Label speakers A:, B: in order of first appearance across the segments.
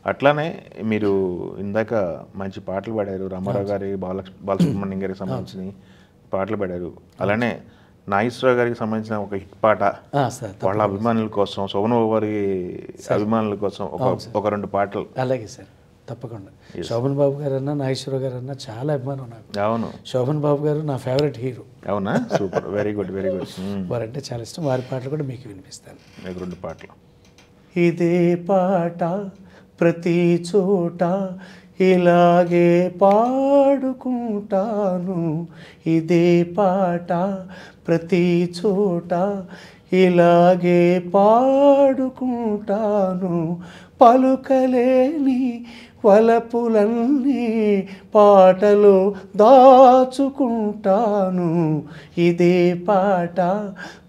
A: అట్లానే మీరు ఇందాక మంచి పాటలు పాడారు, రామారావు గారి బాలసుబ్రహ్మణ్యం గారికి సంబంధించిన పాటలు పాడారు. అలానే నాగేశ్వరరావు గారికి సంబంధించిన ఒక హిట్ పాట వాళ్ళ అభిమానుల కోసం, శోభన్ బాబు గారి అభిమానుల కోసం ఒక 2 పాటలు.
B: అలాగే సార్, తప్పకుండా. శోభన్ బాబు గారు అన్నా, నాగేశ్వరరావు గారు అన్నా చాలా అభిమానం నాకు.
A: అవును,
B: శోభన్ బాబు గారు నా ఫేవరెట్ హీరో.
A: అవునా, super, very good, very good.
B: వారంటే చాలా ఇష్టం. వారి పాటలు కూడా మీకు వినిపిస్తాను.
A: 2 పాటలు.
B: ఇదే పాట ప్రతి చోట ఇలాగే పాడుకుంటాను, ఇదే పాట ప్రతి చోట ఇలాగే పాడుకుంటాను, పలుకలేని వలపులన్నీ పాటలో దాచుకుంటాను, ఇదే పాట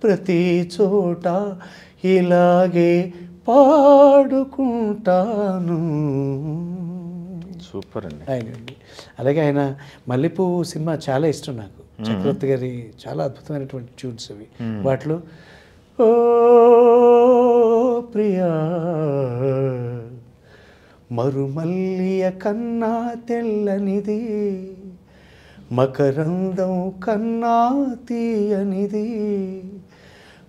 B: ప్రతి చోట ఇలాగే పాడుకుంటాను.
A: సూపర్ అండి.
B: ఆయనండి. అలాగే ఆయన మల్లెపువ్వు సినిమా చాలా ఇష్టం నాకు. చక్రవర్తి గారి చాలా అద్భుతమైనటువంటి ట్యూన్స్ అవి. వాటిలో ఓ ప్రియా మరుమల్లియ కన్నా తెల్లనిది, మకరందం కన్నా తీయనిది,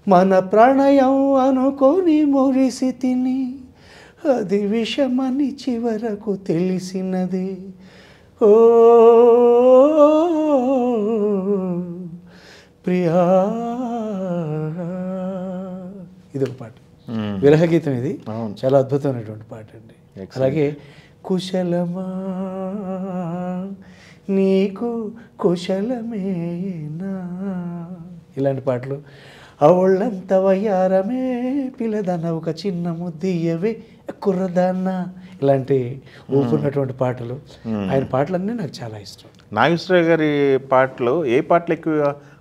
B: మన ప్రణయం అనుకొని మురిసి తిని అది విషమని చివరకు తెలిసినది, ఓ ప్రియా. ఇదొక పాట, విరహగీతం. ఇది చాలా అద్భుతమైనటువంటి పాట అండి. అలాగే కుశలమా నీకు కుశలమేనా, ఇలాంటి పాటలు. అవళ్ళంత వయ్యారమే పిల్లదన్న ఒక చిన్న ముద్దియవే కుర్రదాన్న, ఇలాంటి ఊపున్నటువంటి పాటలు. ఆయన పాటలన్నీ నాకు చాలా ఇష్టం.
A: నాగేశ్వరరావు గారి పాటలు ఏ పాటలు ఎక్కువ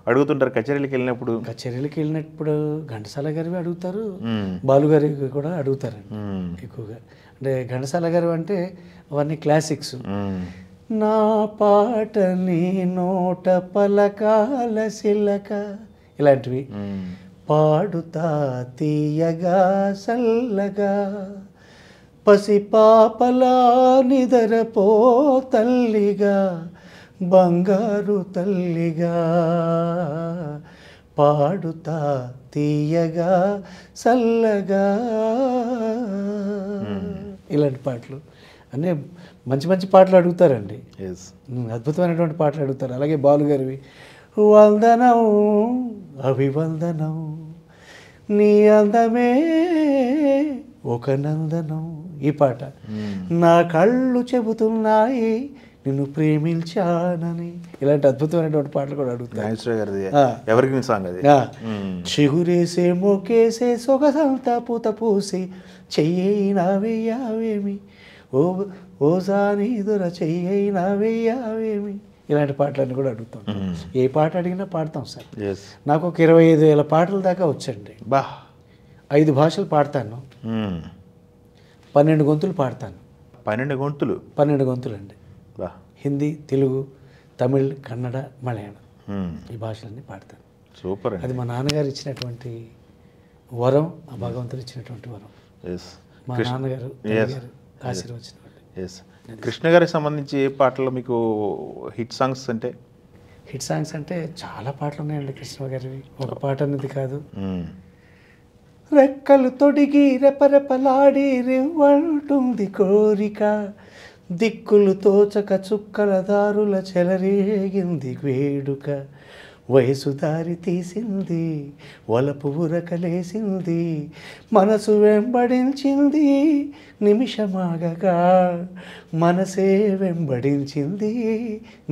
A: అడుగుతుంటారు కచేరీలకు వెళ్ళినప్పుడు?
B: కచేరీలకు వెళ్ళినప్పుడు ఘంటసాల గారివి అడుగుతారు, బాలుగారికి కూడా అడుగుతారండి ఎక్కువగా. అంటే ఘంటసాల గారు అంటే అవన్నీ క్లాసిక్స్. నా పాట నీ నోట పలకాల శిలక, ఇలాంటివి. పాడుతా తీయగా సల్లగా పసిపాపలా నిదరపో తల్లిగా బంగారు తల్లిగా, పాడుతా తీయగా సల్లగా, ఇలాంటి పాటలు అన్నీ మంచి మంచి పాటలు అడుగుతారండి. అద్భుతమైనటువంటి పాటలు అడుగుతారు. అలాగే బాలుగారివి వందనం అభివందనం నీ అందమే ఒక నందనం, ఈ పాట. నా కళ్ళు చెబుతున్నాయి నిన్ను ప్రేమించానని, ఇలాంటి అద్భుతమైనటువంటి పాటలు కూడా అడుగుతారు. చిగురేసే మోకేసే సొగసంతా పూత పూసి చెయ్యినా వెయ్యావేమి, ఓ ఓసాని దొర చెయ్యినా వెయ్యావేమి, ఇలాంటి పాటలన్నీ కూడా అడుగుతాం. ఏ పాట అడిగినా పాడతాం సార్. నాకు ఒక 25,000 పాటల దాకా వచ్చండి. 5 భాషలు పాడతాను, 12 గొంతులు పాడతాను. 12 గొంతులు అండి. హిందీ, తెలుగు, తమిళ్, కన్నడ, మలయాళం, ఈ భాషలన్నీ పాడతాను.
A: సూపర్.
B: అది మా నాన్నగారు ఇచ్చినటువంటి వరం, ఆ భగవంతుడు ఇచ్చినటువంటి వరం. మా నాన్నగారు ఆశీర్వచనం.
A: కృష్ణ గారికి సంబంధించి ఏ పాటలు మీకు హిట్ సాంగ్స్ అంటే?
B: హిట్ సాంగ్స్ అంటే చాలా పాటలు ఉన్నాయండి కృష్ణ గారివి. ఒక పాట అనేది కాదు. రెక్కలు తొడిగి రెపరెపలాడి రివ్వంటుంది కోరిక, దిక్కులు తోచక చుక్కల దారుల చెలరేగింది వేడుక, వయసు దారి తీసింది వలపు ఉరకలేసింది, మనసు వెంబడించింది నిమిషమాగక, మనసే వెంబడించింది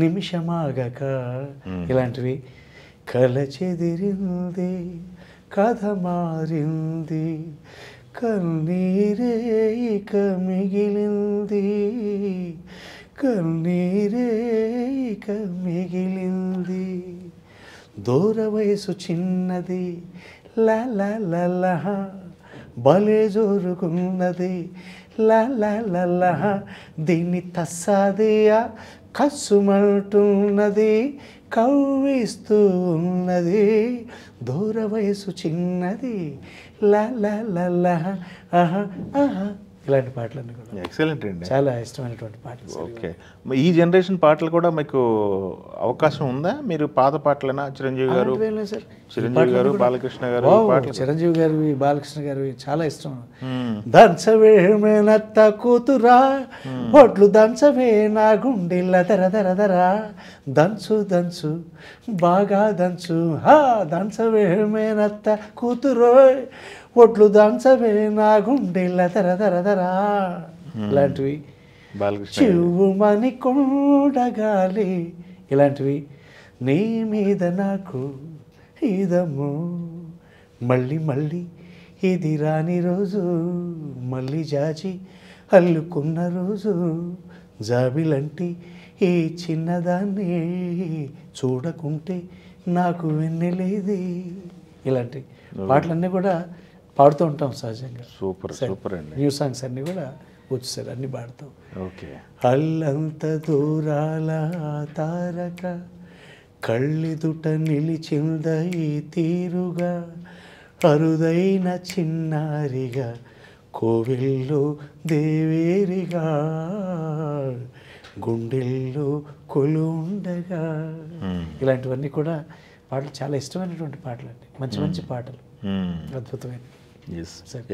B: నిమిషమాగక, ఇలాంటివి. కల చెదిరింది కథ మారింది కన్నీరే ఇక మిగిలింది, కన్నీరే ఇక మిగిలింది, దూర వయసు చిన్నది లా లా లా లా భలే జోరుకున్నది లా లా లా లా, దీన్ని తస్సాదియా కస్సుమంటున్నది కవ్విస్తూ ఉన్నది, దూర వయసు చిన్నది లా లా లా లా ఆహా ఆహా, ఇలాంటి పాటలన్నీ కూడా
A: ఎక్సలెంట్ అండి.
B: చాలా ఇష్టమైనటువంటి పాటలు సార్.
A: ఓకే, ఈ జనరేషన్ పాటలు కూడా మీకు అవకాశం ఉందా? మీరు పాత పాటలైనా చిరంజీవి గారు,
B: అలాంటివి ఏం లేదు సార్.
A: చిరంజీవి గారు, బాలకృష్ణ గారు
B: వావ్,
A: పాటలు?
B: చిరంజీవి గారివి, బాలకృష్ణ గారివి చాలా ఇష్టం. దంచవే మేనత్త కూతురా, ఒట్లు దంచవే నా గుండెల్ల దర దర దర, దంచు దంచు బాగా దంచు, హా దంచవే మేనత్త కూతురో, ఒట్లు దంచవే నా గుండెల్ల దర దర దర, ఇలాంటివి.
A: బాలకృష్ణ
B: చివుమని కొండగాలి, ఇలాంటివి. నీ మీద నాకు ఇదము, మళ్ళీ మళ్ళీ ఇది రాని రోజు, మళ్ళీ జాజి అల్లుకున్న రోజు, జాబిలంటి ఈ చిన్నదాన్ని చూడకుంటే నాకు వెన్నెలేది, ఇలాంటి పాటలన్నీ కూడా పాడుతూ ఉంటాం సహజంగా.
A: సూపర్ సూపర్ అండి.
B: న్యూ సాంగ్స్ అన్నీ కూడా వచ్చు సార్, అన్నీ పాడతాం.
A: ఓకే.
B: అల్లంత దూరాల తారక కళ్ళెదుట నిలిచింద ఈ తీరుగా, అరుదైన చిన్నారిగా కోవిల్లో దేవేరిగా, గుండెల్లో కొలుండగా, ఇలాంటివన్నీ కూడా పాటలు చాలా ఇష్టమైనటువంటి పాటలు అండి. మంచి మంచి పాటలు, అద్భుతమైన.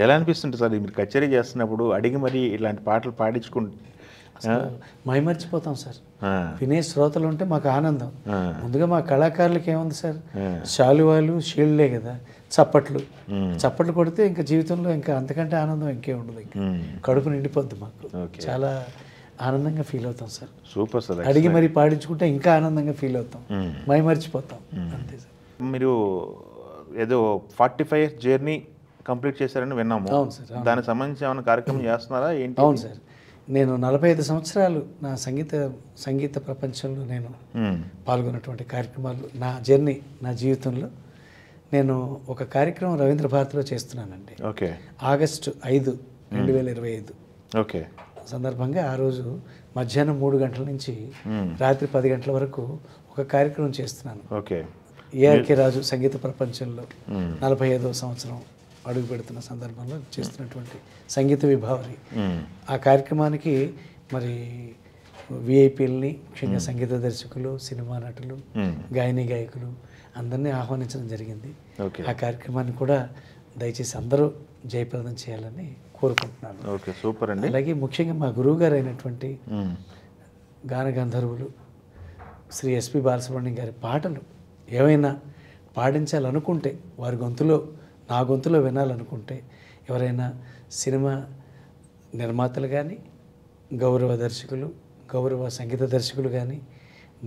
A: ఎలా అనిపిస్తుంది సార్ మీరు కచేరీ చేస్తున్నప్పుడు అడిగి మరి ఇలాంటి పాటలు పాడించుకుంటే?
B: మైమర్చిపోతాం సార్. వినే శ్రోతలు ఉంటే మాకు ఆనందం. ముందుగా మా కళాకారులకి ఏముంది సార్, శాలువాలు షీల్డ్లే కదా, చప్పట్లు. చప్పట్లు కొడితే ఇంకా జీవితంలో ఇంకా అంతకంటే ఆనందం ఇంకే ఉండదు. ఇంకా కడుపు నిండిపోద్ది మాకు. చాలా ఆనందంగా ఫీల్ అవుతాం సార్.
A: Super sir.
B: అడిగి మరి పాడించుకుంటే ఇంకా ఆనందంగా ఫీల్ అవుతాం, మైమర్చిపోతాం. అంతే సార్.
A: మీరు ఏదో 45 years జర్నీ కంప్లీట్ చేశారని విన్నాము.
B: అవును సార్.
A: దానికి సంబంధించి ఏమైనా కార్యక్రమం చేస్తున్నారా ఏంటి?
B: అవును సార్. నేను 45 సంవత్సరాలు నా సంగీత ప్రపంచంలో నేను పాల్గొన్నటువంటి కార్యక్రమాలు, నా జర్నీ, నా జీవితంలో నేను ఒక కార్యక్రమం రవీంద్ర భారతిలో చేస్తున్నానండి.
A: ఓకే.
B: ఆగస్టు 5, 2025
A: ఓకే
B: సందర్భంగా ఆ రోజు మధ్యాహ్నం 3 గంటల నుంచి రాత్రి 10 గంటల వరకు ఒక కార్యక్రమం చేస్తున్నాను.
A: ఓకే.
B: ఏఆర్కే రాజు సంగీత ప్రపంచంలో 45వ సంవత్సరం అడుగు పెడుతున్న సందర్భంలో చేస్తున్నటువంటి సంగీత విభావరి. ఆ కార్యక్రమానికి మరి విఐపీలని, ముఖ్యంగా సంగీత దర్శకులు, సినిమా నటులు, గాయని గాయకులు అందరినీ ఆహ్వానించడం జరిగింది. ఆ కార్యక్రమాన్ని కూడా దయచేసి అందరూ జయప్రదం చేయాలని కోరుకుంటున్నాను.
A: ఓకే, సూపర్ అండి.
B: అలాగే ముఖ్యంగా మా గురువు గారు అయినటువంటి గాన గంధర్వులు శ్రీ ఎస్పి బాలసుబ్రహ్మణ్యం గారి పాటలు ఏమైనా పాడించాలనుకుంటే, వారి గొంతులో నా గొంతులో వినాలనుకుంటే, ఎవరైనా సినిమా నిర్మాతలు కానీ, గౌరవ దర్శకులు, గౌరవ సంగీత దర్శకులు కానీ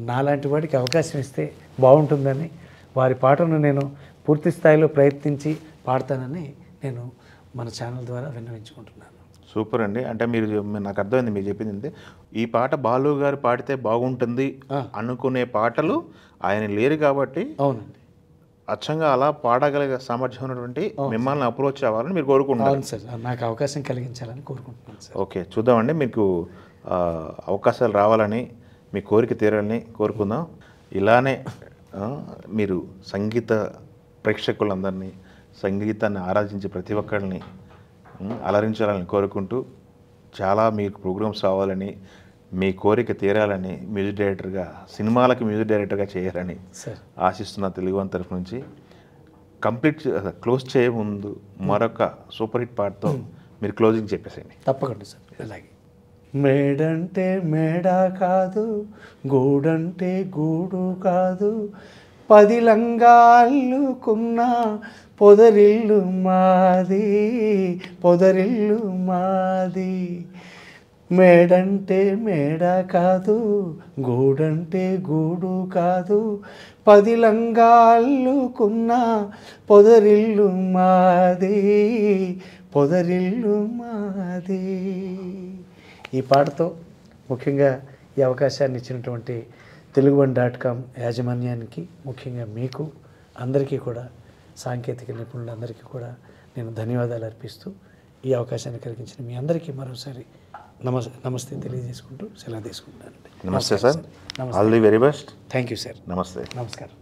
B: నాలాంటి వాడికి అవకాశం ఇస్తే బాగుంటుందని, వారి పాటను నేను పూర్తి స్థాయిలో ప్రయత్నించి పాడతానని నేను మన ఛానల్ ద్వారా విన్నవించుకుంటున్నాను.
A: సూపర్ అండి. అంటే నాకు అర్థమైంది మీరు చెప్పింది అంటే, ఈ పాట బాలు గారు పాడితే బాగుంటుంది అనుకునే పాటలు ఆయన లేరు కాబట్టి,
B: అవునండి,
A: అచ్చంగా అలా పాడగలిగే సామర్థ్యం ఉన్నటువంటి మిమ్మల్ని అప్రోచ్ అవ్వాలని మీరు కోరుకుంటున్నారు.
B: అవును సార్, నాకు అవకాశం కలిగించాలని కోరుకుంటున్నాను సార్.
A: ఓకే, చూద్దామండి. మీకు అవకాశాలు రావాలని, మీ కోరిక తీరాలని కోరుకుందాం. ఇలానే మీరు సంగీత ప్రేక్షకులందరినీ, సంగీతాన్ని ఆరాధించే ప్రతి ఒక్కరిని అలరించాలని కోరుకుంటూ, చాలా మీకు ప్రోగ్రామ్స్ రావాలని, మీ కోరిక తీరాలని, మ్యూజిక్ డైరెక్టర్గా, సినిమాలకి మ్యూజిక్ డైరెక్టర్గా చేయాలని ఆశిస్తున్న తెలుగువన్ తరఫు నుంచి. క్లోజ్ చేయ ముందు మరొక సూపర్ హిట్ పాటతో మీరు క్లోజింగ్ చెప్పేసేయండి.
B: తప్పకుండా సార్. అలాగే. మేడంటే మేడ కాదు, గూడంటే గూడు కాదు, 10 లంగాళ్ళుకున్న పొదరిల్లు మాది, పొదరిల్లు మాది. మేడంటే మేడ కాదు, గూడంటే గూడు కాదు, 10 లంగాళ్ళుకున్న పొదరిల్లు మాది, పొదరిల్లు మాది. ఈ పాటతో ముఖ్యంగా ఈ అవకాశాన్ని ఇచ్చినటువంటి తెలుగువన్.com యాజమాన్యానికి, ముఖ్యంగా మీకు అందరికీ కూడా, సాంకేతిక నిపుణులందరికీ కూడా నేను ధన్యవాదాలు అర్పిస్తూ, ఈ అవకాశాన్ని కలిగించిన మీ అందరికీ మరోసారి నమస్తే తెలియజేసుకుంటూ సెలవు తీసుకుంటానండి.
A: నమస్తే sir. All the very best.
B: Thank you sir.
A: నమస్తే.
B: నమస్కారం.